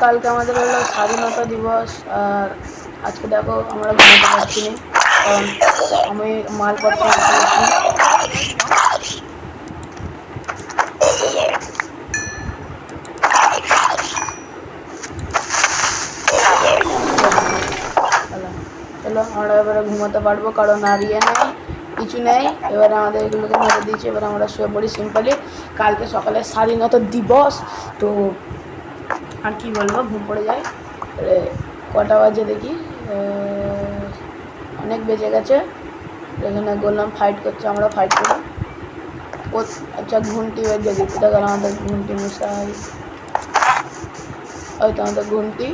কালকে আমাদের হলো স্বাধীনতা দিবস। আর আজকে দেখো আমরা ঘুমাতে পারছি না, কারণ আমি মালপত্র ফেলেছি। চলো আমরা এবারে ঘুমাতে পারবো, কারণ আর ইয়ে নেই, কিছু নেই। এবারে আমাদের এগুলোকে মেরে দিয়েছি, এবারে আমরা শুয়ে পড়ি সিম্পলি। কালকে সকালে স্বাধীনতা দিবস, তো আর কি বলবো, ঘুম পড়ে যায়। কটা বাজে দেখি, অনেক বেজে গেছে। এখানে গোলাম ফাইট করছে, আমরা ফাইট করি। আচ্ছা ঘুমটি বেজে দিই, কোথায় গেল আমাদের ঘুমটি মশাই? ওই তো আমাদের ঘুমটি।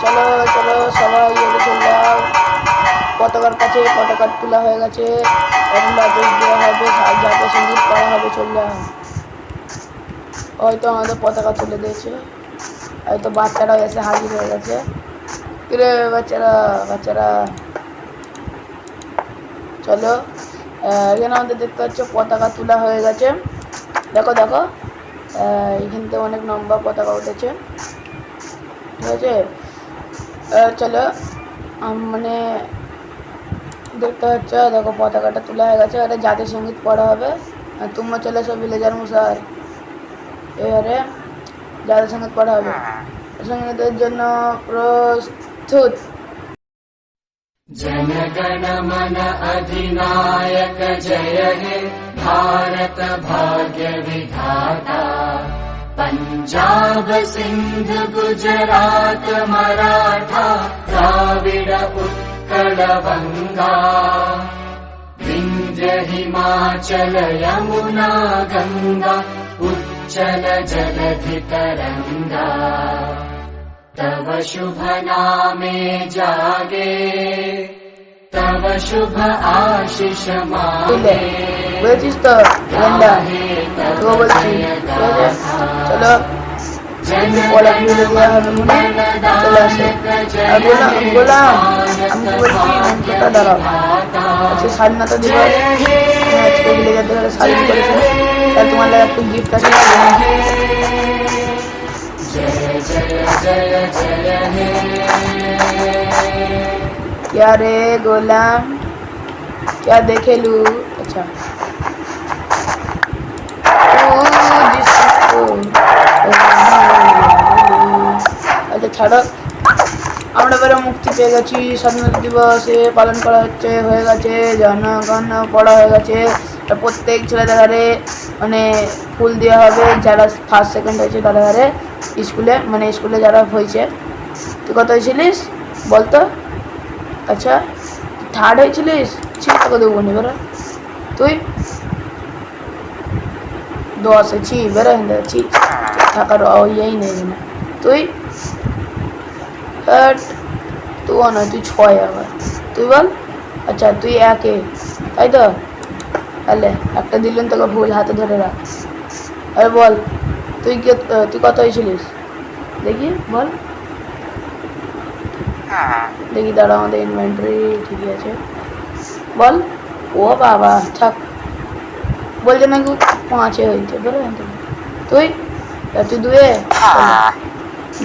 চলো চলো সবাই এগিয়ে চলে যাও। পতাকার কাছে পতাকা তোলা হয়ে গেছে, আদেশ দেওয়া হবে, জাতীয় সঙ্গীত পড়া হবে, চলে যাও। হয়তো আমাদের পতাকা তুলে দিয়েছে, হয়তো বাচ্চারাও এসে হাজির হয়ে গেছে। কিরে বাচ্চারা বাচ্চারা চলো। এখানে আমাদের দেখতে পাচ্ছ পতাকা তোলা হয়ে গেছে। দেখো দেখো, এখান থেকে অনেক লম্বা পতাকা উঠেছে, ঠিক আছে। চলো মানে দেখতে হচ্ছে, দেখো পতাকাটা তোলা হয়ে গেছে। এবারে জাতীয় সঙ্গীত পড়া হবে। তোমরা চলে এসো ভিলেজার মশাই, এবারে জাতীয় সঙ্গীত পড়া হবে। সঙ্গীতের জন্য প্রস্তুত। जनगण मन अधिनायक जय हे भारत भाग्य विधाता। पंजाब सिंध गुजरात मराठा द्राविड उत्कल बंगा। विंध्य हिमाचल यमुना गंगा उच्चल जलधि तरंगा। तव शुभ नामे जागे तव शुभ आशीष मांगे। বুঝেছিস তো গেন্দা, তো বলছি চলো বলা ভুলে দেওয়া হবে মনে, চলে আসে। আর গোলাম আমি কি বলছি, মন্ত্রটা দাঁড়াও। আজকে স্বাধীনতা দিবস, আজকে ভিলেজার থেকে স্বাধীন করেছে, তাই তোমার লাগে একটু গিফট আছে। क्या रे गोलाम, क्या देखे लू? अच्छा আচ্ছা ছাড়ো, আমরা এবারে মুক্তি পেয়ে গেছি। স্বাধীনতা দিবসে পালন করা হচ্ছে, হয়ে গেছে জনগণ পড়া হয়ে গেছে। প্রত্যেক ছেলেদের ঘরে মানে ফুল দেওয়া হবে, যারা ফার্স্ট সেকেন্ড হয়েছে তাদের ঘরে স্কুলে, মানে স্কুলে যারা হয়েছে। তুই কত হয়েছিলিস বলতো? আচ্ছা থার্ড হয়েছিলিস, ঠিক তোকে দেবো নি বেরো। তুই 10 ছি, বেরো হিন্দে ছি, থাকার ইয়েই নেই না। তুই তুই নয়, তুই 6 আবার। তুই বল। আচ্ছা তুই 1, তাই তো? তাহলে একটা দিলেন তোকে ভুল, হাতে ধরে রাখ। আরে বল তুই কত হয়েছিলিস দেখি, বল দেখি। দাঁড়া আমাদের ইনভেন্টরি ঠিকই আছে, বল। ও বাবা থাক, বলছে নাকি 5 হয়েছে, বেরো। তুই 2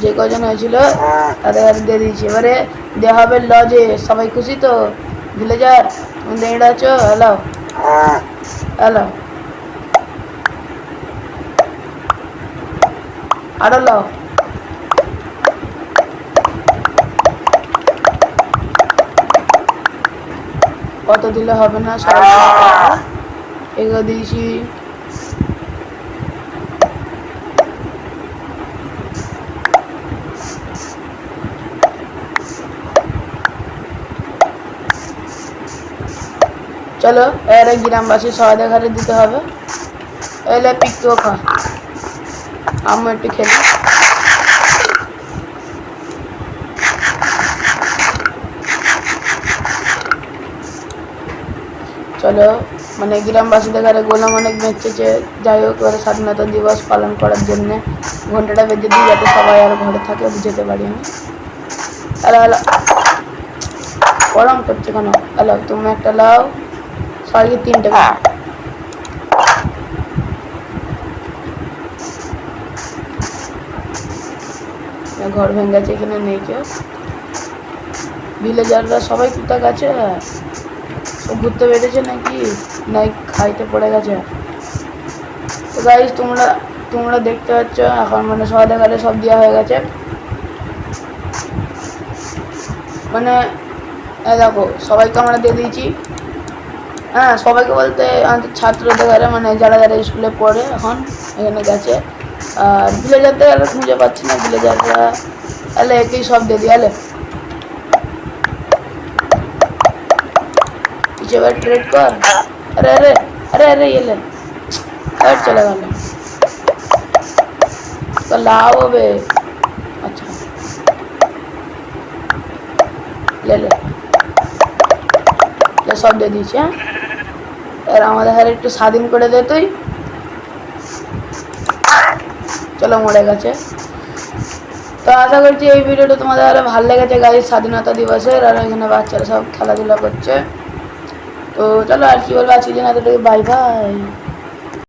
যে কজন হয়েছিল তাদের কাছে দিয়ে দিয়েছি। এবারে দেওয়া হবে লজে। সবাই খুশি তো ভিলেজার? তুমি দাঁড়িয়ে আছো, হ্যালো হ্যালো, আরো লাও। কত দিলে হবে না, এগুলো দিয়েছি। চলো এবারে গ্রামবাসী সবাই ঘরে দিতে হবে। এলে পিকটো খা, আমি একটু খেলি। চলো মানে গ্রামবাসীদের ঘরে গোলাম অনেক বেঁচেছে। যাই হোক, এবারে স্বাধীনতা দিবস পালন করার জন্য ঘন্টাটা বেজে দিই, যাতে সবাই আর ঘরে থাকে, যেতে পারি আমি। হ্যালো হ্যালো, গরম করছে কেন? হ্যালো তুমি একটা লাও, সরি 3 টাকা। ঘর ভেঙে গেছে, এখানে নেই কেউ। ভিলেজাররা সবাই কোথায় গেছে? সব ঘুরতে বেরিয়েছে নাকি, নাই খাইতে পড়ে গেছে? তো গাইস তোমরা দেখতে পাচ্ছ এখন মানে সবাই ঘরে সব দেওয়া হয়ে গেছে। মানে দেখো সবাইকে আমরা দিয়ে দিয়েছি। হ্যাঁ, সবাইকে বলতে আমাদের ছাত্রদের ঘরে, মানে যারা যারা স্কুলে পড়ে এখন এখানে গেছে। আর ভিলেজারদের আর খুঁজে পাচ্ছি না, ভিলেজাররা তাহলে একেই সব দিয়ে দিই। আলে এবার ট্রেড কর। আরে আরে আরে আরে এলে আর চলে গেল, তো লাভ হবে। আচ্ছা লে লে সব দিয়ে দিয়েছি। হ্যাঁ, আর আমাদের হারে একটু স্বাধীন করে দে তুই। চলো, মরে গেছে। তো আশা করছি এই ভিডিওটা তোমাদের আরো ভালো লেগেছে গাইস, স্বাধীনতা দিবসের। আর এখানে বাচ্চারা সব খেলাধুলা করছে। তো চলো আর কি বলবো, আজকের জন্য এতটুকু, বাই বাই।